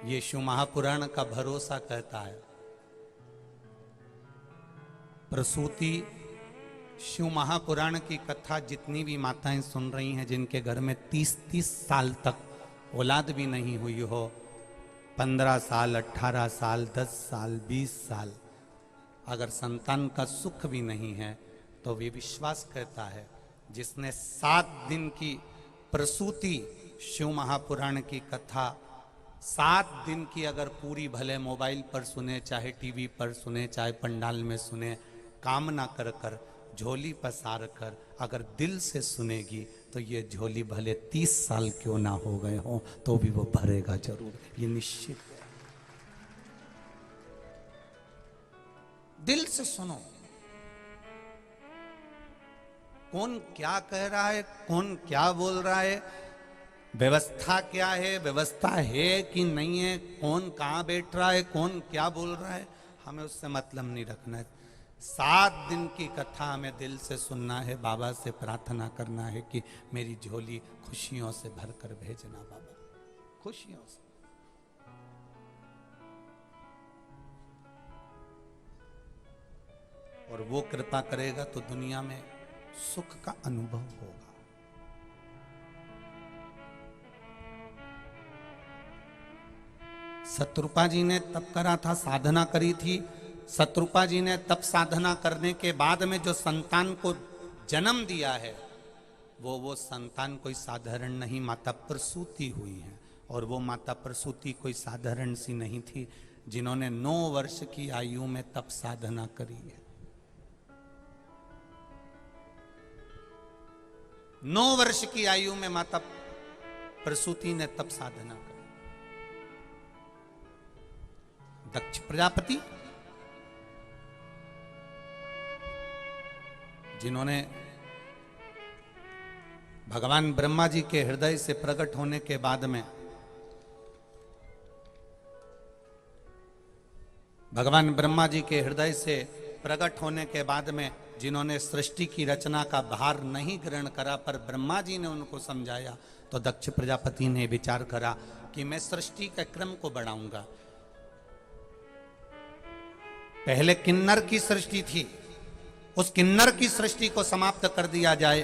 ये शिव महापुराण का भरोसा कहता है। प्रसूति शिव महापुराण की कथा जितनी भी माताएं सुन रही हैं, जिनके घर में 30-30 साल तक औलाद भी नहीं हुई हो, 15 साल, 18 साल, 10 साल, 20 साल, अगर संतान का सुख भी नहीं है, तो वे विश्वास करता है जिसने 7 दिन की प्रसूति शिव महापुराण की कथा 7 दिन की अगर पूरी, भले मोबाइल पर सुने, चाहे टीवी पर सुने, चाहे पंडाल में सुने, कामना कर कर, झोली पसार कर अगर दिल से सुनेगी, तो ये झोली भले 30 साल क्यों ना हो गए हो, तो भी वो भरेगा जरूर, ये निश्चित है। दिल से सुनो। कौन क्या कह रहा है, कौन क्या बोल रहा है, व्यवस्था क्या है, व्यवस्था है कि नहीं है, कौन कहाँ बैठ रहा है, कौन क्या बोल रहा है, हमें उससे मतलब नहीं रखना है। 7 दिन की कथा हमें दिल से सुनना है, बाबा से प्रार्थना करना है कि मेरी झोली खुशियों से भरकर भेजना बाबा, खुशियों से। और वो कृपा करेगा तो दुनिया में सुख का अनुभव होगा। शत्रुपा जी ने तप करा था, साधना करी थी। शत्रुपा जी ने तप साधना करने के बाद में जो संतान को जन्म दिया है, वो संतान कोई साधारण नहीं, माता प्रसूति हुई है। और वो माता प्रसूति कोई साधारण सी नहीं थी, जिन्होंने 9 वर्ष की आयु में तप साधना करी है। 9 वर्ष की आयु में माता प्रसूति ने तप साधना करी। दक्ष प्रजापति, जिन्होंने भगवान ब्रह्मा जी के हृदय से प्रकट होने के बाद में, भगवान ब्रह्मा जी के हृदय से प्रकट होने के बाद में जिन्होंने सृष्टि की रचना का भार नहीं ग्रहण करा, पर ब्रह्मा जी ने उनको समझाया, तो दक्ष प्रजापति ने विचार करा कि मैं सृष्टि के क्रम को बढ़ाऊंगा। पहले किन्नर की सृष्टि थी, उस किन्नर की सृष्टि को समाप्त कर दिया जाए।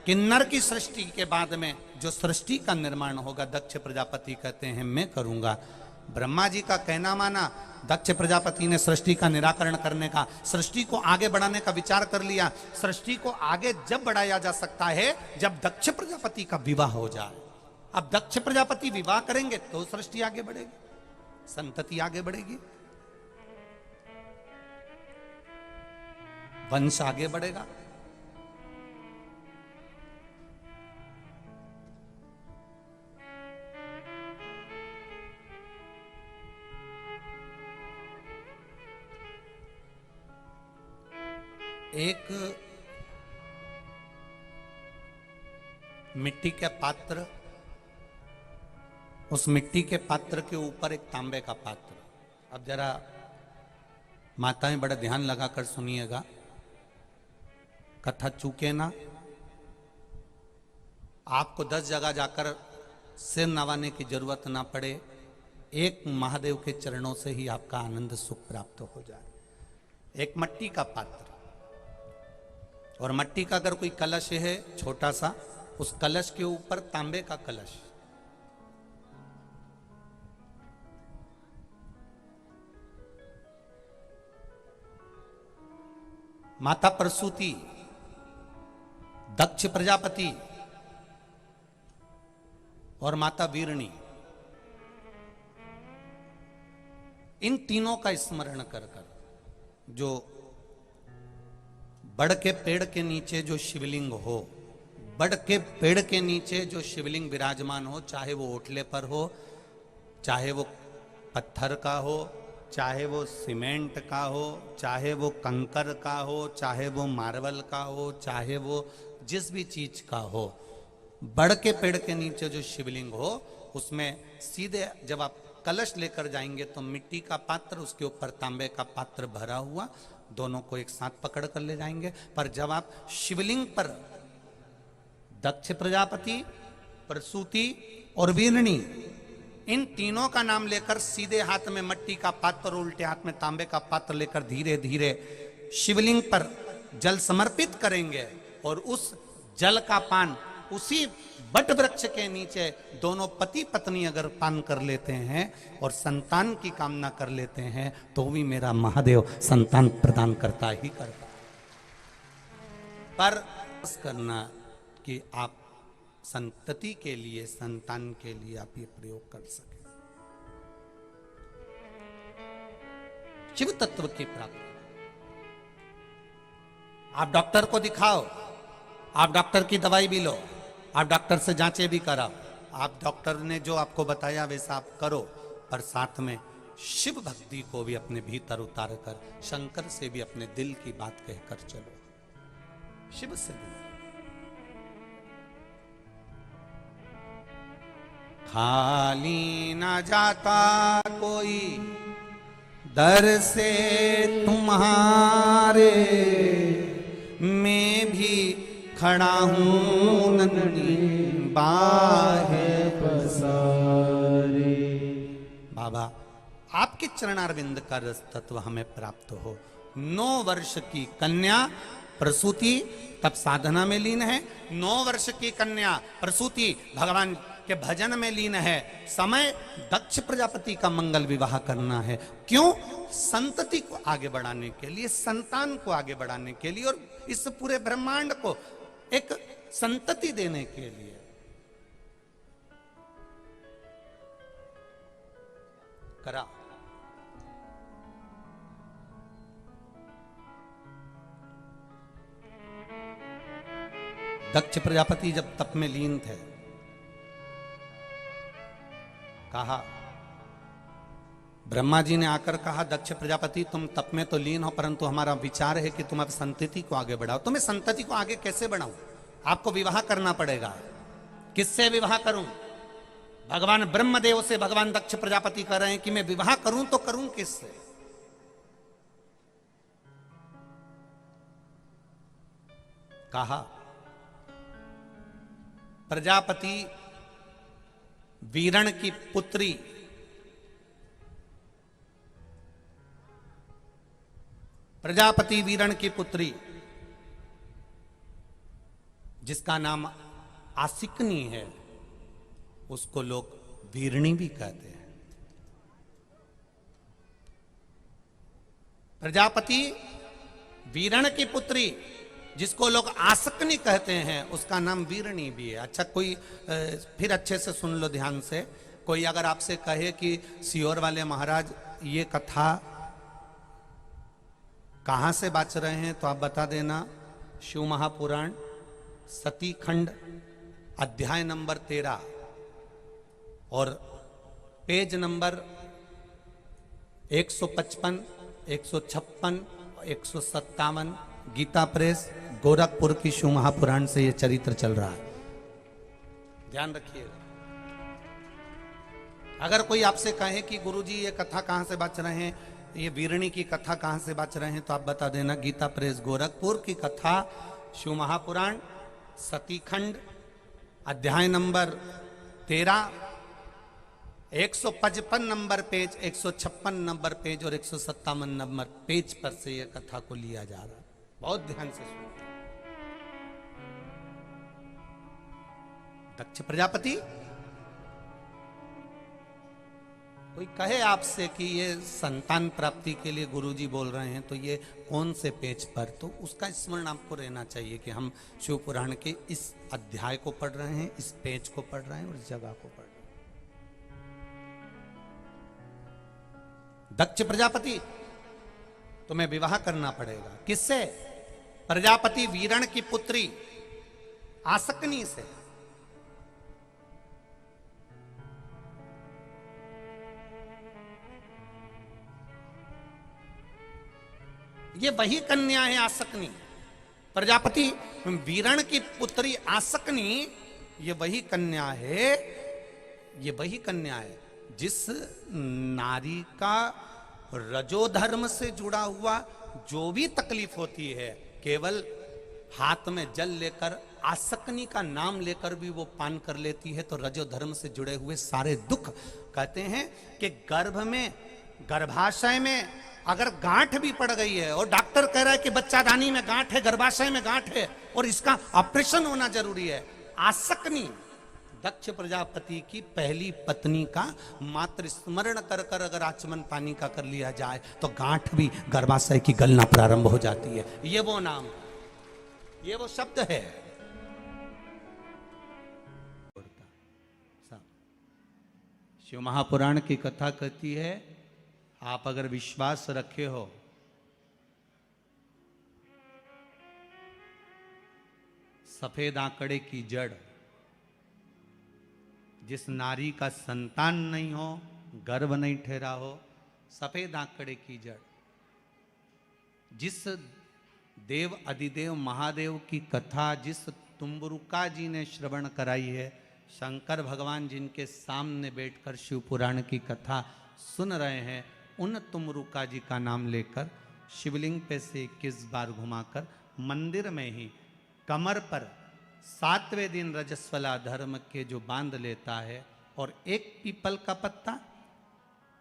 किन्नर की सृष्टि के बाद में जो सृष्टि का निर्माण होगा, दक्ष प्रजापति कहते हैं मैं करूंगा। ब्रह्मा जी का कहना माना, दक्ष प्रजापति ने सृष्टि का निराकरण करने का, सृष्टि को आगे बढ़ाने का विचार कर लिया। सृष्टि को आगे जब बढ़ाया जा सकता है जब दक्ष प्रजापति का विवाह हो जाए। अब दक्ष प्रजापति विवाह करेंगे तो सृष्टि आगे बढ़ेगी, संतति आगे बढ़ेगी, वंश आगे बढ़ेगा। एक मिट्टी के पात्र, उस मिट्टी के पात्र के ऊपर एक तांबे का पात्र। अब जरा माताएं बड़ा ध्यान लगाकर सुनिएगा, कथा चूके ना। आपको 10 जगह जाकर सिर नवाने की जरूरत ना पड़े, एक महादेव के चरणों से ही आपका आनंद सुख प्राप्त हो जाए। एक मट्टी का पात्र, और मट्टी का अगर कोई कलश है छोटा सा, उस कलश के ऊपर तांबे का कलश। माता प्रसूति, दक्ष प्रजापति और माता वीरणी, इन तीनों का स्मरण कर कर, जो बड़ के पेड़ के नीचे जो शिवलिंग हो, बड़ के पेड़ के नीचे जो शिवलिंग विराजमान हो, चाहे वो ओटले पर हो, चाहे वो पत्थर का हो, चाहे वो सीमेंट का हो, चाहे वो कंकर का हो, चाहे वो मार्बल का हो, चाहे वो जिस भी चीज का हो, बड़ के पेड़ के नीचे जो शिवलिंग हो, उसमें सीधे जब आप कलश लेकर जाएंगे तो मिट्टी का पात्र, उसके ऊपर तांबे का पात्र भरा हुआ, दोनों को एक साथ पकड़ कर ले जाएंगे। पर जब आप शिवलिंग पर दक्ष प्रजापति, प्रसूति और वीरणी इन तीनों का नाम लेकर सीधे हाथ में मट्टी का पात्र और उल्टे हाथ में तांबे का पात्र लेकर धीरे धीरे शिवलिंग पर जल समर्पित करेंगे और उस जल का पान उसी बट वृक्ष के नीचे दोनों पति पत्नी अगर पान कर लेते हैं और संतान की कामना कर लेते हैं तो भी मेरा महादेव संतान प्रदान करता ही करता। पर करना कि आप संतति के लिए, संतान के लिए आप ये प्रयोग कर सके। शिव तत्व की प्राप्ति। आप डॉक्टर को दिखाओ, आप डॉक्टर की दवाई भी लो, आप डॉक्टर से जांचें भी कराओ, आप डॉक्टर ने जो आपको बताया वैसा आप करो, पर साथ में शिव भक्ति को भी अपने भीतर उतार कर शंकर से भी अपने दिल की बात कहकर चलो। शिव से भी खाली ना जाता कोई दर से तुम्हारे, मैं भी खड़ा हूं नन्ही बाहें पसारे। बाबा आपके चरणारविंद का रस तत्व हमें प्राप्त हो। 9 वर्ष की कन्या प्रसूति तब साधना में लीन है, 9 वर्ष की कन्या प्रसूति भगवान के भजन में लीन है। समय दक्ष प्रजापति का मंगल विवाह करना है। क्यों? संतति को आगे बढ़ाने के लिए, संतान को आगे बढ़ाने के लिए और इस पूरे ब्रह्मांड को एक संतति देने के लिए। करा दक्ष प्रजापति जब तप में लीन थे, कहा, ब्रह्मा जी ने आकर कहा, दक्ष प्रजापति तुम तप में तो लीन हो, परंतु हमारा विचार है कि तुम अब संतति को आगे बढ़ाओ। तो मैं संतति को आगे कैसे बढ़ाऊं? आपको विवाह करना पड़ेगा। किससे विवाह करूं? भगवान ब्रह्मदेव से भगवान दक्ष प्रजापति कह रहे हैं कि मैं विवाह करूं तो करूं किससे? कहा, प्रजापति वीरण की पुत्री प्रजापति वीरण की पुत्री जिसका नाम आसिकनी है, उसको लोग वीरणी भी कहते हैं। प्रजापति वीरण की पुत्री जिसको लोग आसकनी कहते हैं, उसका नाम वीरणी भी है। अच्छा, कोई फिर अच्छे से सुन लो ध्यान से। कोई अगर आपसे कहे कि सियोर वाले महाराज ये कथा कहां से बाच रहे हैं, तो आप बता देना शिव महापुराण सती खंड अध्याय नंबर 13 और पेज नंबर 155, 156, 157, गीता प्रेस गोरखपुर की शिव महापुराण से यह चरित्र चल रहा है। ध्यान रखिएगा। अगर कोई आपसे कहे कि गुरुजी ये कथा कहां से बाच रहे हैं, ये वीरणी की कथा कहां से बाच रहे हैं, तो आप बता देना गीता प्रेस गोरखपुर की कथा शिव महापुराण सती खंड अध्याय number 13, 155 number page, 156 number page और 157 नंबर पेज पर से यह कथा को लिया जा रहा है। बहुत ध्यान से सुनो। दक्ष प्रजापति, कोई कहे आपसे कि ये संतान प्राप्ति के लिए गुरुजी बोल रहे हैं, तो ये कौन से पेज पर, तो उसका स्मरण आपको रहना चाहिए कि हम शिव पुराण के इस अध्याय को पढ़ रहे हैं, इस पेज को पढ़ रहे हैं और इस जगह को पढ़ रहे हैं। दक्ष प्रजापति, तुम्हें विवाह करना पड़ेगा। किससे? प्रजापति वीरण की पुत्री आसकनी से। ये वही कन्या है आसकनी। प्रजापति वीरण की पुत्री आसकनी ये वही कन्या है, ये वही कन्या है जिस नारी का रजोधर्म से जुड़ा हुआ जो भी तकलीफ होती है, केवल हाथ में जल लेकर आसकनी का नाम लेकर भी वो पान कर लेती है, तो रजोधर्म से जुड़े हुए सारे दुख कहते हैं कि गर्भ में, गर्भाशय में अगर गांठ भी पड़ गई है और डॉक्टर कह रहा है कि बच्चादानी में गांठ है, गर्भाशय में गांठ है और इसका ऑपरेशन होना जरूरी है, आसकनी दक्ष प्रजापति की पहली पत्नी का मात्र स्मरण कर कर अगर आचमन पानी का कर लिया जाए तो गांठ भी गर्भाशय की गलना प्रारंभ हो जाती है। ये वो नाम, ये वो शब्द है। शिव महापुराण की कथा कहती है, आप अगर विश्वास रखे हो सफेद आंकड़े की जड़, जिस नारी का संतान नहीं हो, गर्भ नहीं ठहरा हो, सफेद आंकड़े की जड़, जिस देव अधिदेव महादेव की कथा जिस तुम्बरुका जी ने श्रवण कराई है, शंकर भगवान जिनके सामने बैठकर शिव पुराण की कथा सुन रहे हैं, उन तुमरुका जी का नाम लेकर शिवलिंग पे से 21 बार घुमाकर मंदिर में ही कमर पर 7वें दिन रजस्वला धर्म के जो बांध लेता है और एक पीपल का पत्ता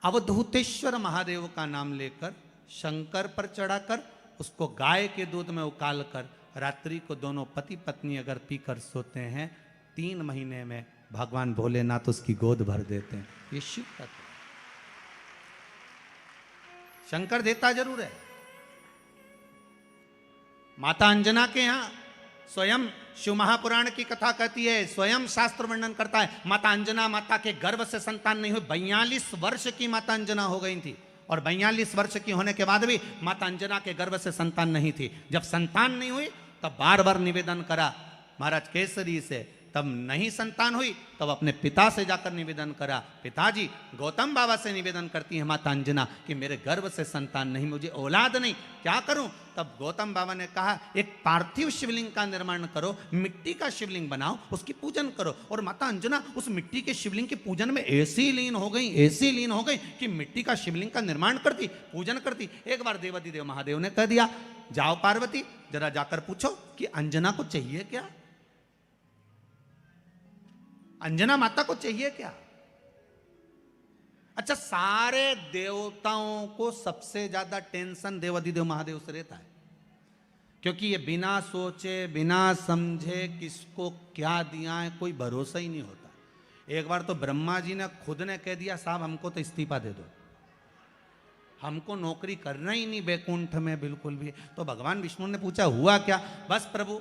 अवधूतेश्वर महादेव का नाम लेकर शंकर पर चढ़ाकर उसको गाय के दूध में उकाल कर रात्रि को दोनों पति पत्नी अगर पीकर सोते हैं, 3 महीने में भगवान भोलेनाथ उसकी गोद भर देते हैं। ये शिव तत्व। शंकर देता जरूर है। माता अंजना के यहां स्वयं शिव महापुराण की कथा कहती है, स्वयं शास्त्र वर्णन करता है, माता अंजना माता के गर्भ से संतान नहीं हुई। 42 वर्ष की माता अंजना हो गई थी और 42 वर्ष की होने के बाद भी माता अंजना के गर्भ से संतान नहीं थी। जब संतान नहीं हुई तब बार बार निवेदन करा महाराज केसरी से, तब नहीं संतान हुई तब अपने पिता से जाकर निवेदन करा। पिताजी गौतम बाबा से निवेदन करती है माता अंजना कि मेरे गर्भ से संतान नहीं, मुझे औलाद नहीं, क्या करूं? तब गौतम बाबा ने कहा एक पार्थिव शिवलिंग का निर्माण करो, मिट्टी का शिवलिंग बनाओ, उसकी पूजन करो। और माता अंजना उस मिट्टी के शिवलिंग के पूजन में ऐसी लीन हो गई, ऐसी लीन हो गई कि मिट्टी का शिवलिंग का निर्माण करती, पूजन करती। एक बार देवाधिदेव महादेव ने कह दिया, जाओ पार्वती जरा जाकर पूछो कि अंजना को चाहिए क्या, अंजना माता को चाहिए क्या। अच्छा, सारे देवताओं को सबसे ज्यादा टेंशन देवाधिदेव महादेव से रहता है, क्योंकि ये बिना सोचे बिना समझे किसको क्या दिया है कोई भरोसा ही नहीं होता। एक बार तो ब्रह्मा जी ने खुद ने कह दिया, साहब हमको तो इस्तीफा दे दो, हमको नौकरी करना ही नहीं बैकुंठ में बिल्कुल भी। तो भगवान विष्णु ने पूछा हुआ क्या? बस प्रभु,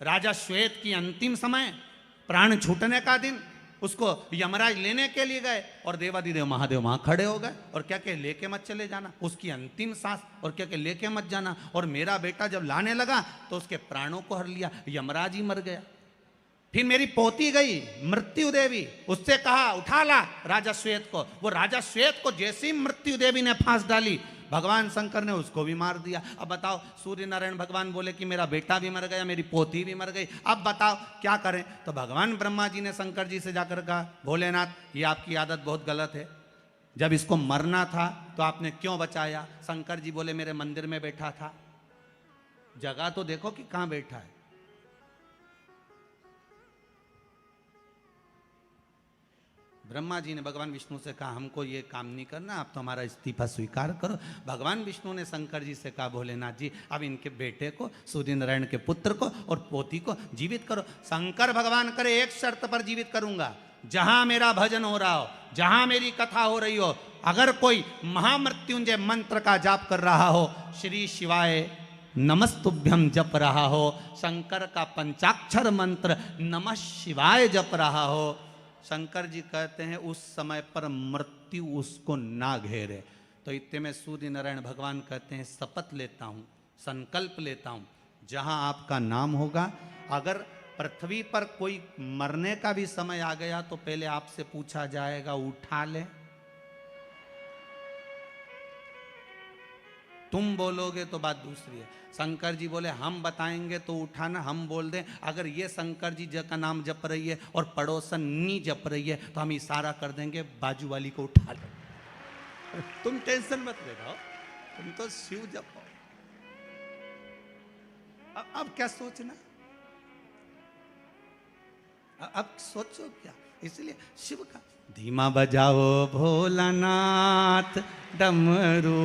राजा श्वेत की अंतिम समय, प्राण छूटने का दिन, उसको यमराज लेने के लिए गए और देवाधिदेव महादेव वहां खड़े हो गए और क्या के लेके मत चले जाना, उसकी अंतिम सांस, और क्या के लेके मत जाना। और मेरा बेटा जब लाने लगा तो उसके प्राणों को हर लिया, यमराज ही मर गया। फिर मेरी पोती गई मृत्यु देवी, उससे कहा उठा ला राजा श्वेत को। वो राजा श्वेत को जैसी मृत्यु देवी ने फांस डाली, भगवान शंकर ने उसको भी मार दिया। अब बताओ, सूर्य नारायण भगवान बोले कि मेरा बेटा भी मर गया, मेरी पोती भी मर गई, अब बताओ क्या करें। तो भगवान ब्रह्मा जी ने शंकर जी से जाकर कहा, भोलेनाथ ये आपकी आदत बहुत गलत है, जब इसको मरना था तो आपने क्यों बचाया? शंकर जी बोले मेरे मंदिर में बैठा था, जगह तो देखो कि कहां बैठा है। ब्रह्मा जी ने भगवान विष्णु से कहा हमको ये काम नहीं करना, आप तो हमारा इस्तीफा स्वीकार करो। भगवान विष्णु ने शंकर जी से कहा भोलेनाथ जी अब इनके बेटे को, सूर्य नारायण के पुत्र को और पोती को जीवित करो। शंकर भगवान करे एक शर्त पर जीवित करूंगा, जहां मेरा भजन हो रहा हो, जहां मेरी कथा हो रही हो, अगर कोई महामृत्युंजय मंत्र का जाप कर रहा हो, श्री शिवाय नमस्तुभ्यम जप रहा हो, शंकर का पंचाक्षर मंत्र नमः शिवाय जप रहा हो, शंकर जी कहते हैं उस समय पर मृत्यु उसको ना घेरे। तो इतने में सूर्य नारायण भगवान कहते हैं शपथ लेता हूं, संकल्प लेता हूं, जहां आपका नाम होगा, अगर पृथ्वी पर कोई मरने का भी समय आ गया तो पहले आपसे पूछा जाएगा उठा ले, तुम बोलोगे तो बात दूसरी है। शंकर जी बोले हम बताएंगे तो उठाना, हम बोल दें अगर ये शंकर जी का नाम जप रही है और पड़ोसन नी जप रही है तो हम इशारा कर देंगे बाजू वाली को उठा लो। तुम टेंशन मत लेना, तुम तो शिव जपो। अब क्या सोचना, अब सोचो क्या। इसलिए शिव का धीमा बजाओ भोलानाथ डमरू।